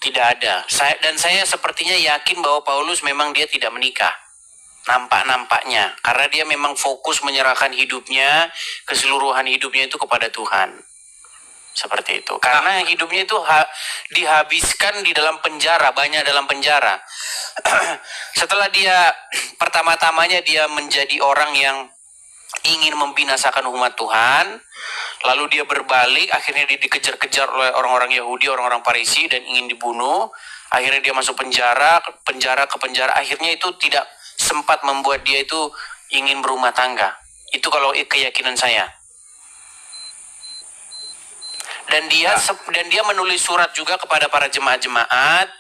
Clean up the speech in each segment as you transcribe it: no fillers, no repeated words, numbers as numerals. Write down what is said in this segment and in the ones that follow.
Tidak ada. Saya sepertinya yakin bahwa Paulus memang dia tidak menikah. Nampak-nampaknya. Karena dia memang fokus menyerahkan hidupnya, keseluruhan hidupnya itu kepada Tuhan. Seperti itu. Karena hidupnya itu dihabiskan di dalam penjara, banyak dalam penjara. Setelah dia, pertama-tamanya dia menjadi orang yang ingin membinasakan umat Tuhan, lalu dia berbalik, akhirnya dia dikejar-kejar oleh orang-orang Yahudi, orang-orang Farisi, dan ingin dibunuh. Akhirnya dia masuk penjara, akhirnya itu tidak sempat membuat dia itu ingin berumah tangga. Itu kalau keyakinan saya. Dan dia menulis surat juga kepada para jemaat-jemaat,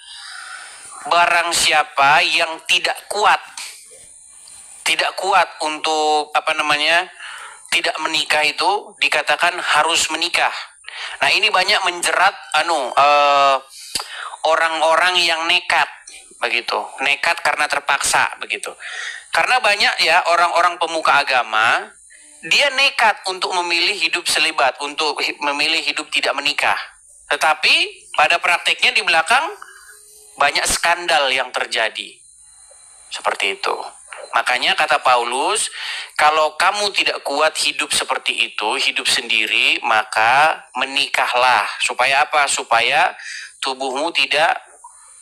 barang siapa yang tidak kuat untuk tidak menikah itu dikatakan harus menikah. Nah, ini banyak menjerat orang-orang yang nekat begitu. Nekat karena terpaksa begitu. Karena banyak ya orang-orang pemuka agama, dia nekat untuk memilih hidup selibat, untuk memilih hidup tidak menikah. Tetapi pada prakteknya di belakang banyak skandal yang terjadi. Seperti itu. Makanya kata Paulus, kalau kamu tidak kuat hidup seperti itu, hidup sendiri, maka menikahlah. Supaya apa? Supaya tubuhmu tidak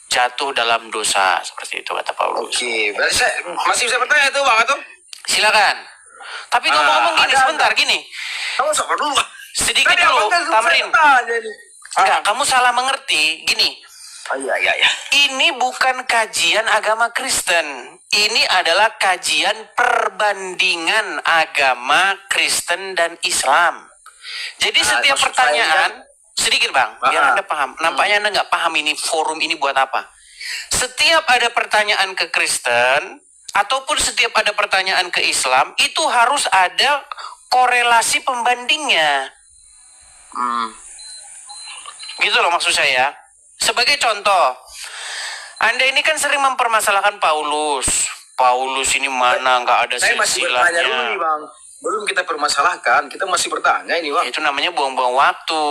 jatuh dalam dosa. Seperti itu kata Paulus. Oke, berarti saya masih bisa bertanya itu Bang Atom? Silakan. Tapi ngomong-ngomong gini, sebentar gini. Kamu sabar dulu. Sedikit dulu, Tamrin. Enggak, kamu salah mengerti. Gini. Oh, iya. Ini bukan kajian agama Kristen. Ini adalah kajian perbandingan agama Kristen dan Islam. Jadi setiap pertanyaan, sedikit Bang, biar Anda paham. Nampaknya Anda nggak paham ini forum ini buat apa. Setiap ada pertanyaan ke Kristen, ataupun setiap ada pertanyaan ke Islam, itu harus ada korelasi pembandingnya. Gitu loh maksud saya. Sebagai contoh, Anda ini kan sering mempermasalahkan Paulus. Paulus ini mana nggak ada silsilahnya. Saya masih bertanya dulu nih Bang. Belum kita permasalahkan, kita masih bertanya ini Bang. Itu namanya buang-buang waktu.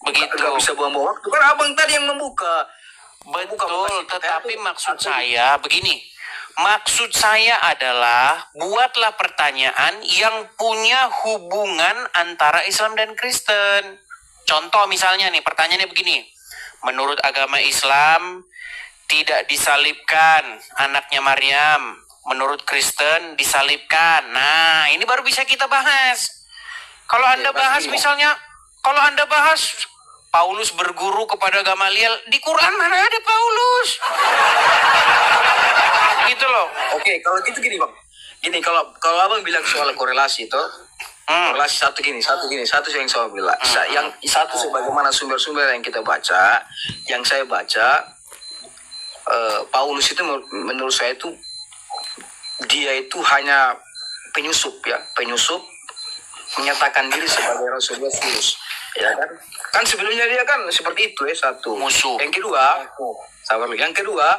Begitu. Nggak bisa buang-buang waktu. Kan Abang tadi yang membuka. Betul, tetapi maksud saya begini. Maksud saya adalah buatlah pertanyaan yang punya hubungan antara Islam dan Kristen. Contoh misalnya nih, pertanyaannya begini. Menurut agama Islam, tidak disalibkan anaknya Maryam. Menurut Kristen, disalibkan. Nah, ini baru bisa kita bahas. Kalau Anda bahas misalnya, kalau Anda bahas Paulus berguru kepada Gamaliel, di Quran mana ada Paulus? Gitu loh. Oke, kalau gitu gini Bang. Gini, kalau Abang bilang soal korelasi itu, korelasi satu yang saya bilang. Yang satu sebagaimana sumber-sumber yang kita baca, yang saya baca, Paulus itu menurut saya itu dia itu hanya penyusup menyatakan diri sebagai Rasul Yesus, ya kan? Kan sebelumnya dia kan seperti itu satu. Musuh. Yang kedua,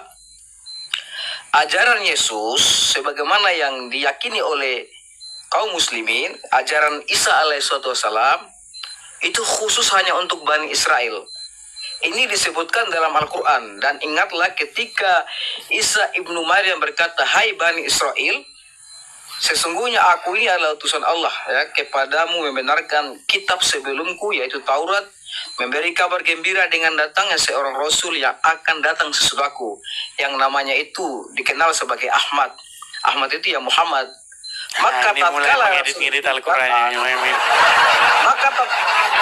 ajaran Yesus sebagaimana yang diyakini oleh kaum muslimin, ajaran Isa alaihissalam itu khusus hanya untuk Bani Israel. Ini disebutkan dalam Al-Quran. Dan ingatlah ketika Isa ibnu Maryam berkata, hai Bani Israel, sesungguhnya aku ini adalah utusan Allah ya, kepadamu membenarkan kitab sebelumku yaitu Taurat, memberi kabar gembira dengan datangnya seorang Rasul yang akan datang sesudahku, yang namanya itu dikenal sebagai Ahmad. Ahmad itu ya Muhammad. Maka tatkala ngedit Al-Quran maka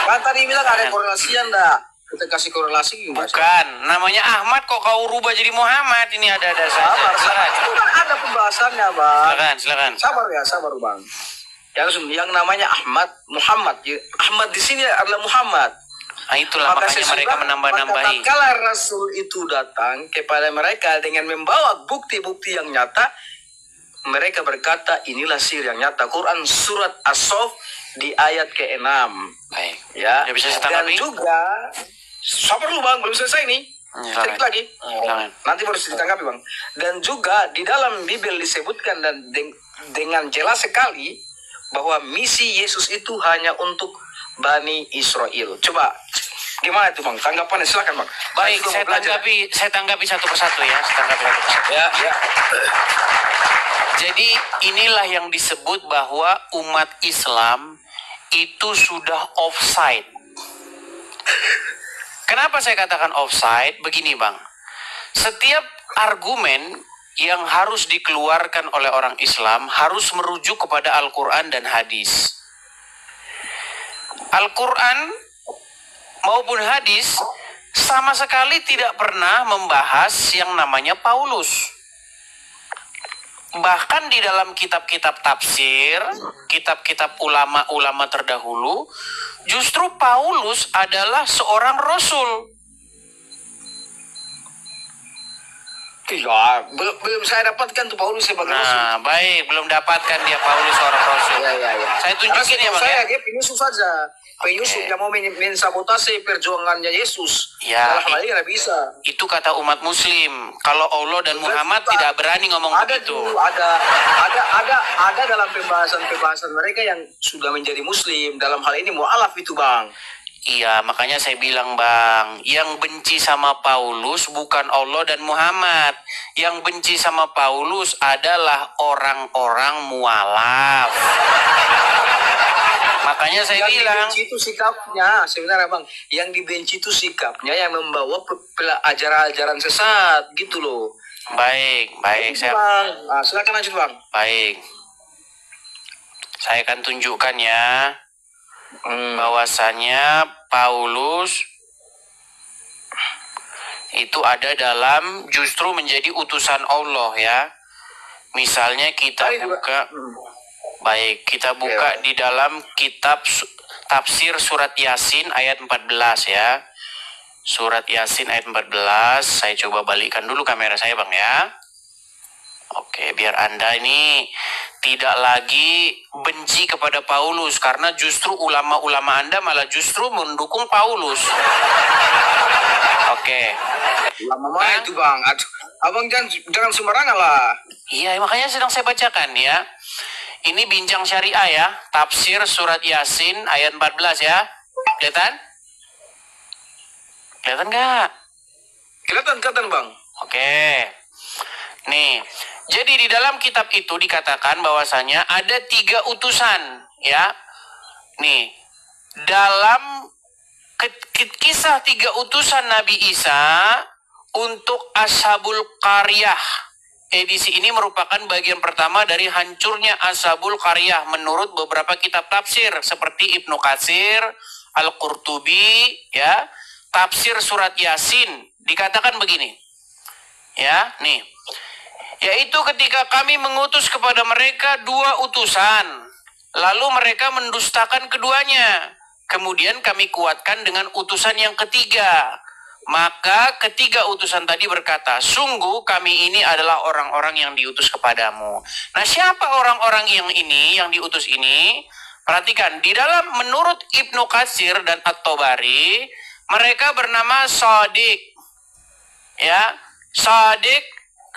kan tadi bilang ada korelasian dah. Kita kasih korelasi bukan, namanya Ahmad kok kau rubah jadi Muhammad. Ini ada saja. Silakan. Itu kan ada pembahasannya Bang. Silakan. Sabar Bang. Yang namanya Muhammad di sini adalah Muhammad. Nah, itulah makanya mereka menambah-nambahi. Tatkala Rasul itu datang kepada mereka dengan membawa bukti-bukti yang nyata, mereka berkata inilah sihir yang nyata. Quran surat As-Saff di ayat ke-6. Baik. Ya. Bisa Dan juga sabar dulu Bang, belum selesai nih. Sedikit lagi. Nanti baru ditanggapi Bang. Dan juga di dalam Bible disebutkan dan dengan jelas sekali bahwa misi Yesus itu hanya untuk Bani Israel. Coba Gimana itu Bang? Tanggapannya silakan Bang. Baik, juga mau belajar. saya tanggapi satu persatu ya. Ya, ya. Jadi inilah yang disebut bahwa umat Islam itu sudah offside. Kenapa saya katakan offside? Begini Bang, setiap argumen yang harus dikeluarkan oleh orang Islam harus merujuk kepada Al-Quran dan hadis. Al-Quran maupun hadis sama sekali tidak pernah membahas yang namanya Paulus. Bahkan di dalam kitab-kitab tafsir, kitab-kitab ulama-ulama terdahulu, justru Paulus adalah seorang rasul. Ya, belum saya dapatkan tuh Paulus sebagai rasul. Nah, baik, belum dapatkan dia Paulus seorang rasul. Ya. Saya tunjukin ya Bang ya. Dia penyusup saja. Penyusup yang mau mensabotase perjuangannya Yesus. Ya, Dalam hal ini nggak bisa. itu kata umat Muslim. Kalau Allah dan Muhammad tidak berani ngomong Ada begitu. dulu, ada dalam pembahasan mereka yang sudah menjadi Muslim. Dalam hal ini mu'alaf itu Bang. Iya, makanya saya bilang Bang, yang benci sama Paulus bukan Allah dan Muhammad. Yang benci sama Paulus adalah orang-orang mualaf. Makanya saya bilang, dibenci itu sikapnya sebenarnya Bang. Yang dibenci itu sikapnya yang membawa ajaran-ajaran sesat gitu loh. baik, Itu, Bang. Nah, silakan lanjut Bang. baik. Saya akan tunjukkan ya, bahwasanya Paulus itu ada dalam justru menjadi utusan Allah ya. Misalnya kita buka, baik, kita buka di dalam kitab tafsir surat Yasin ayat 14 ya. Surat Yasin ayat 14, saya coba balikkan dulu kamera saya Bang ya. Oke, biar Anda ini tidak lagi benci kepada Paulus, karena justru ulama-ulama Anda malah justru mendukung Paulus. Oke. Lama mana itu Bang? Aduh, Abang jangan sembarangan lah. Iya, makanya sedang saya bacakan ya. Ini Bincang Syariah ya, tafsir surat Yasin ayat 14 ya. Kelihatan? Kelihatan nggak? Kelihatan Bang. Oke. Nih, jadi di dalam kitab itu dikatakan bahwasanya ada 3 utusan ya. Nih, dalam kisah 3 utusan Nabi Isa untuk Ashabul Qaryah. Edisi ini merupakan bagian pertama dari hancurnya Ashabul Qaryah menurut beberapa kitab tafsir seperti Ibnu Katsir, Al-Qurtubi ya. Tafsir surat Yasin dikatakan begini. Ya, nih. Yaitu ketika kami mengutus kepada mereka 2 utusan, lalu mereka mendustakan keduanya. Kemudian kami kuatkan dengan utusan yang ketiga. Maka ketiga utusan tadi berkata, sungguh kami ini adalah orang-orang yang diutus kepadamu. Nah, siapa orang-orang yang ini, yang diutus ini? Perhatikan, di dalam menurut Ibnu Katsir dan At-Tabari, mereka bernama Shadiq. Ya, Shadiq,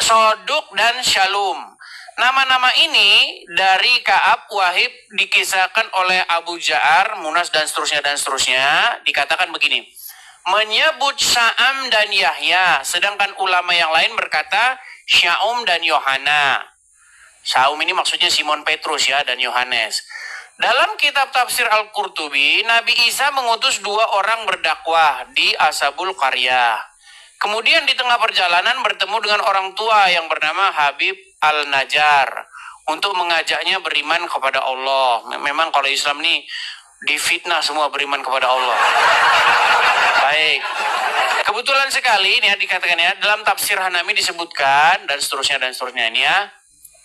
Soduk, dan Shalum. Nama-nama ini dari Ka'ab, Wahib, dikisahkan oleh Abu Ja'ar, Munas, dan seterusnya, dikatakan begini. Menyebut Sya'am dan Yahya, sedangkan ulama yang lain berkata Sya'um dan Yohana. Sya'um ini maksudnya Simon Petrus ya, dan Yohanes. Dalam kitab tafsir Al-Qurtubi, Nabi Isa mengutus 2 orang berdakwah di Ashabul Qaryah. Kemudian di tengah perjalanan bertemu dengan orang tua yang bernama Habib Al-Najjar untuk mengajaknya beriman kepada Allah. Memang kalau Islam nih difitnah semua beriman kepada Allah. Baik. Kebetulan sekali ini ya dikatakan ya, dalam tafsir Hanami disebutkan dan seterusnya ini ya.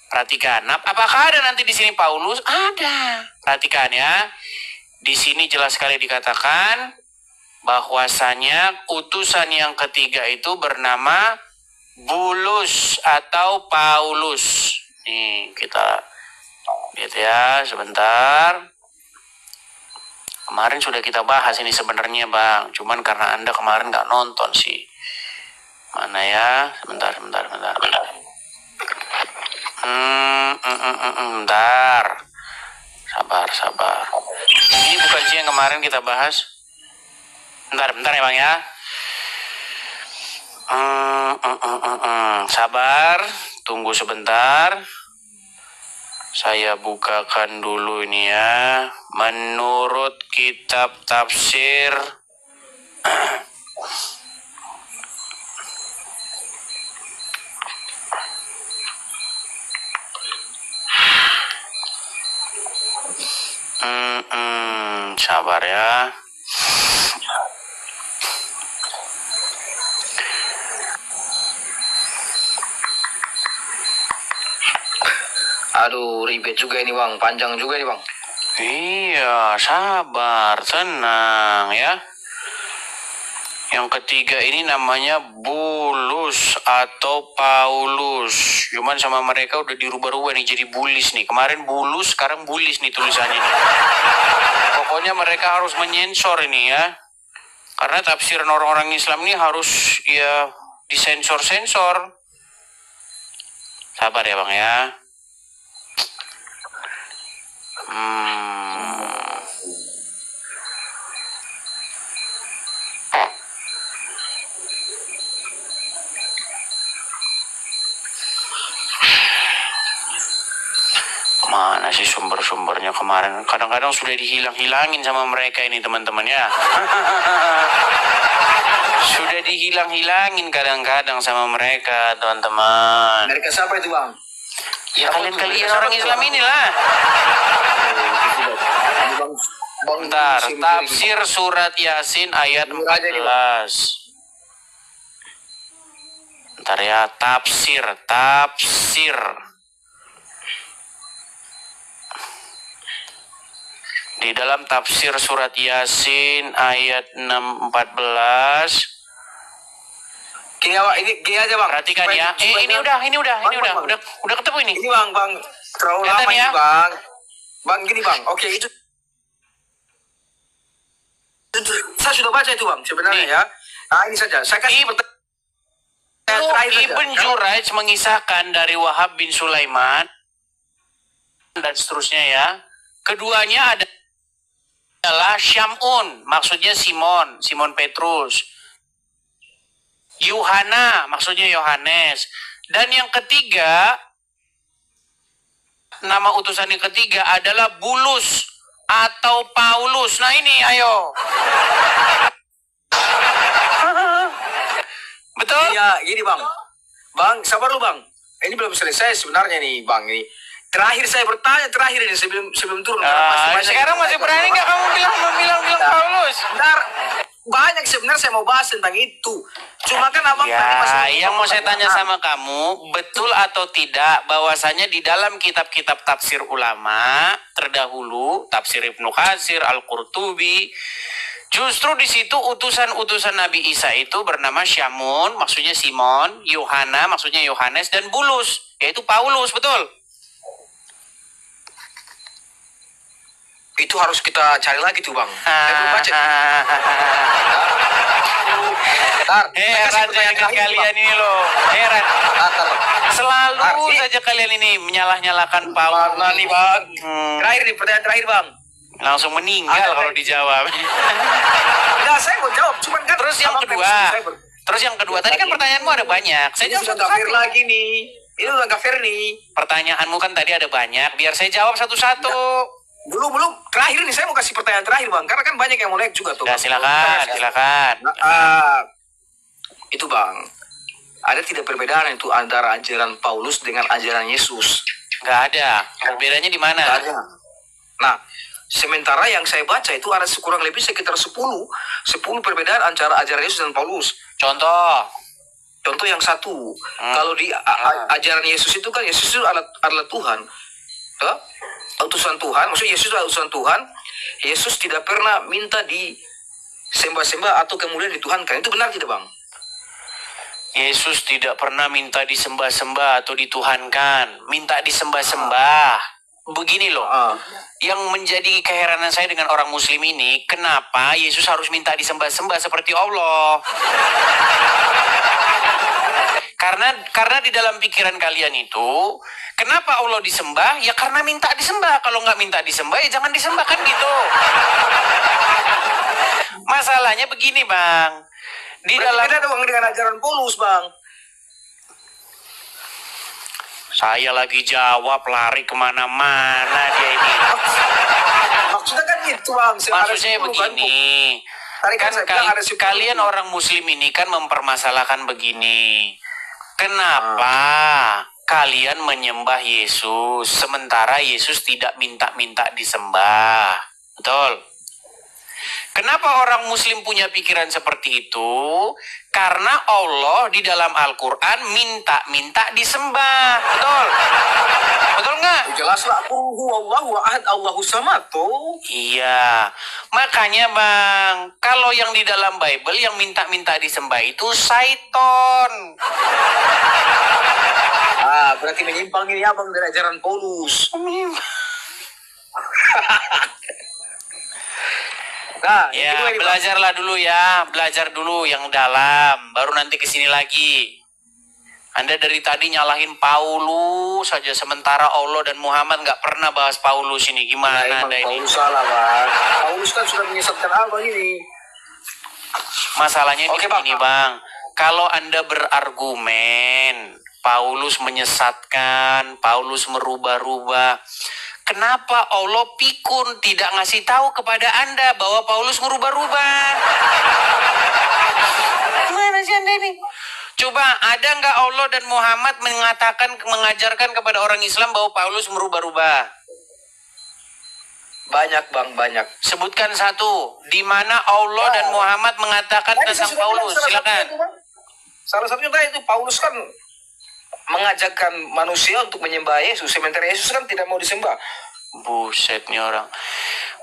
Perhatikan. Nah, apakah ada nanti di sini Paulus? Ada. Perhatikan ya. Di sini jelas sekali dikatakan bahwasanya utusan yang ketiga itu bernama Bulus atau Paulus. Nih, kita lihat ya sebentar. Kemarin sudah kita bahas ini sebenarnya Bang, cuman karena Anda kemarin nggak nonton sih. Mana ya? Sebentar. Bentar. Sabar. Ini bukan sih yang kemarin kita bahas. Bentar ya Bang ya. Sabar, tunggu sebentar. Saya bukakan dulu ini ya. Menurut kitab tafsir sabar ya. Aduh, ribet juga ini Bang, panjang juga ini Bang. Iya, sabar, tenang ya. Yang ketiga ini namanya Bulus atau Paulus. Cuman sama mereka udah dirubah-rubah nih jadi Bulis nih. Kemarin Bulus, sekarang Bulis nih tulisannya nih. Pokoknya mereka harus menyensor ini ya. Karena tafsiran orang-orang Islam ini harus ya disensor-sensor. Sabar ya Bang ya. Mana sih sumber-sumbernya kemarin? Kadang-kadang sudah dihilang-hilangin sama mereka ini teman-teman ya. Sudah dihilang-hilangin kadang-kadang sama mereka teman-teman. Mereka siapa itu Bang? Ya kalian-kalian orang Islam inilah. Bentar, tafsir surat Yasin ayat 14. Bentar ya, tafsir. Di dalam tafsir surat Yasin ayat 14. Gini aja Bang. Perhatikan ya. Ini udah ketemu ini. Ini Bang, terlalu Kelihatan lama ya? ini Bang. Bang, gini Bang. Oke, itu saya sudah baca itu Bang sebenarnya ya. Nah, ini saja. Saya kasih pertanyaan terakhir saja. Ibn Jurayj mengisahkan dari Wahab bin Sulaiman dan seterusnya ya. Keduanya adalah Syamun, maksudnya Simon Petrus. Yuhana, maksudnya Yohanes. Dan yang ketiga, nama utusan yang ketiga adalah Bulus atau Paulus. Nah ini, ayo. Betul? Iya, gini Bang. Bang, sabar lu Bang. Ini belum selesai sebenarnya nih Bang. Ini terakhir saya bertanya ini sebelum turun. Sekarang masih berani nggak kamu bilang Paulus? Bentar, banyak sebenarnya saya mau bahas tentang itu. Cuma kan abang tadi masih yang mau saya tanya sama kamu, betul atau tidak bahwasanya di dalam kitab-kitab tafsir ulama terdahulu, tafsir Ibnu Katsir, Al-Qurtubi, justru di situ utusan-utusan Nabi Isa itu bernama Syamun, maksudnya Simon, Yohana, maksudnya Yohanes, dan Bulus, yaitu Paulus, betul? itu harus kita cari lagi tuh Bang. Saya belum baca. Heran saya ke kalian ini loh. Heran. Selalu saja kalian ini menyalah-nyalahkan Paulus. Mana nih Bang? Terakhir nih, pertanyaan terakhir Bang. Langsung meninggal kalau dijawab. Enggak, saya mau jawab. Cuman kan Terus yang kedua, tadi kan pertanyaanmu ada banyak. Saya jawab satu-satu lagi nih. Ini udah gak fair nih. Pertanyaanmu kan tadi ada banyak. Biar saya jawab satu-satu. Belum. Terakhir nih, saya mau kasih pertanyaan terakhir Bang. Karena kan banyak yang mau naik juga tuh. Ya, silakan. Itu Bang. Ada tidak perbedaan itu antara ajaran Paulus dengan ajaran Yesus? Nggak ada. Perbedaannya di mana? Nggak ada. Nah, sementara yang saya baca itu ada kurang lebih sekitar 10 perbedaan antara ajaran Yesus dan Paulus. Contoh yang satu, kalau di ajaran Yesus itu kan Yesus itu adalah Tuhan. Utusan Tuhan, maksudnya Yesus adalah utusan Tuhan. Yesus tidak pernah minta disembah-sembah atau kemudian dituhankan. Itu benar tidak Bang? Yesus tidak pernah minta disembah-sembah atau dituhankan. Minta disembah-sembah. Begini loh, yang menjadi keheranan saya dengan orang muslim ini, kenapa Yesus harus minta disembah-sembah seperti Allah? karena di dalam pikiran kalian itu, kenapa Allah disembah? Ya karena minta disembah. Kalau nggak minta disembah, ya jangan disembah, kan gitu. Masalahnya begini, Bang. Di Berarti dalam beda dong dengan ajaran Paulus, Bang. saya lagi jawab, lari kemana-mana dia ini. Maksudnya kan gitu, Bang. Maksud saya begini. Tadi kan saya bilang ada 10. Kalian orang muslim ini kan mempermasalahkan begini. Kenapa kalian menyembah Yesus sementara Yesus tidak minta-minta disembah? Betul. Kenapa orang muslim punya pikiran seperti itu? Karena Allah di dalam Al-Quran minta-minta disembah. Betul? Betul nggak? Jelaslah, Allahu ahad, Allahu samad tuh. Iya, makanya Bang, kalau yang di dalam Bible yang minta-minta disembah itu Saiton. Berarti menyimpang ini Abang dari ajaran Paulus. Nah, Ya, ini, Bang. belajarlah dulu ya, belajar dulu yang dalam, baru nanti kesini lagi. Anda dari tadi nyalahin Paulus saja, sementara Allah dan Muhammad nggak pernah bahas Paulus ini. Gimana Emang Anda ini? Paulus salah, Bang. Paulus kan sudah menyesatkan Abang ini. Masalahnya Oke, begini Bang, kalau Anda berargumen, Paulus menyesatkan, Paulus merubah-rubah, kenapa Allah pikun tidak ngasih tahu kepada Anda bahwa Paulus merubah-rubah? Gimana sih Anda ini? Coba, ada nggak Allah dan Muhammad mengajarkan kepada orang Islam bahwa Paulus merubah-rubah? Banyak, Bang, banyak. Sebutkan satu, di mana Allah dan Muhammad mengatakan Tadi saya tentang sudah bilang Paulus. salah Silakan. satunya itu, Bang. Salah satunya tadi itu Paulus kan mengajarkan manusia untuk menyembah Yesus, sementara Yesus kan tidak mau disembah. Buset nih orang.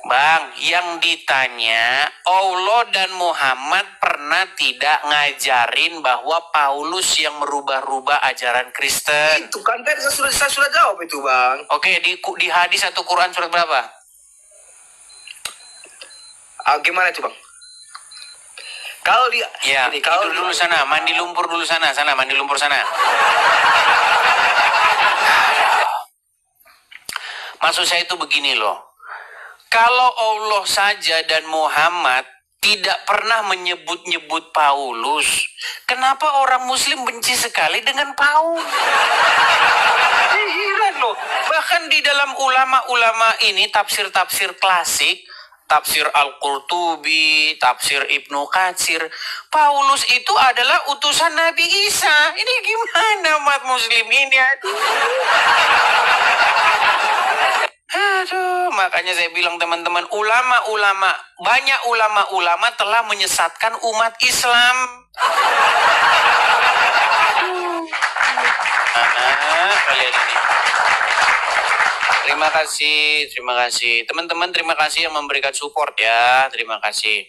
Bang, yang ditanya Allah dan Muhammad pernah tidak ngajarin bahwa Paulus yang merubah-rubah ajaran Kristen? Itu kan tadi saya sudah jawab itu, Bang. Oke, di hadis atau Quran surat berapa? Gimana itu, Bang? Kalau dia Ya, ini, kalau tidur dulu sana, mandi lumpur dulu sana, mandi lumpur sana. Maksud saya itu begini loh. Kalau Allah saja dan Muhammad tidak pernah menyebut-nyebut Paulus, kenapa orang muslim benci sekali dengan Paulus? Heran loh. Bahkan di dalam ulama-ulama ini, tafsir-tafsir klasik, tafsir Al-Qurtubi, tafsir Ibnu Katsir, Paulus itu adalah utusan Nabi Isa. Ini gimana umat muslim ini? Aduh, makanya saya bilang teman-teman, banyak ulama-ulama telah menyesatkan umat Islam. Kalian ini. Terima kasih. Teman-teman, terima kasih yang memberikan support ya. Terima kasih.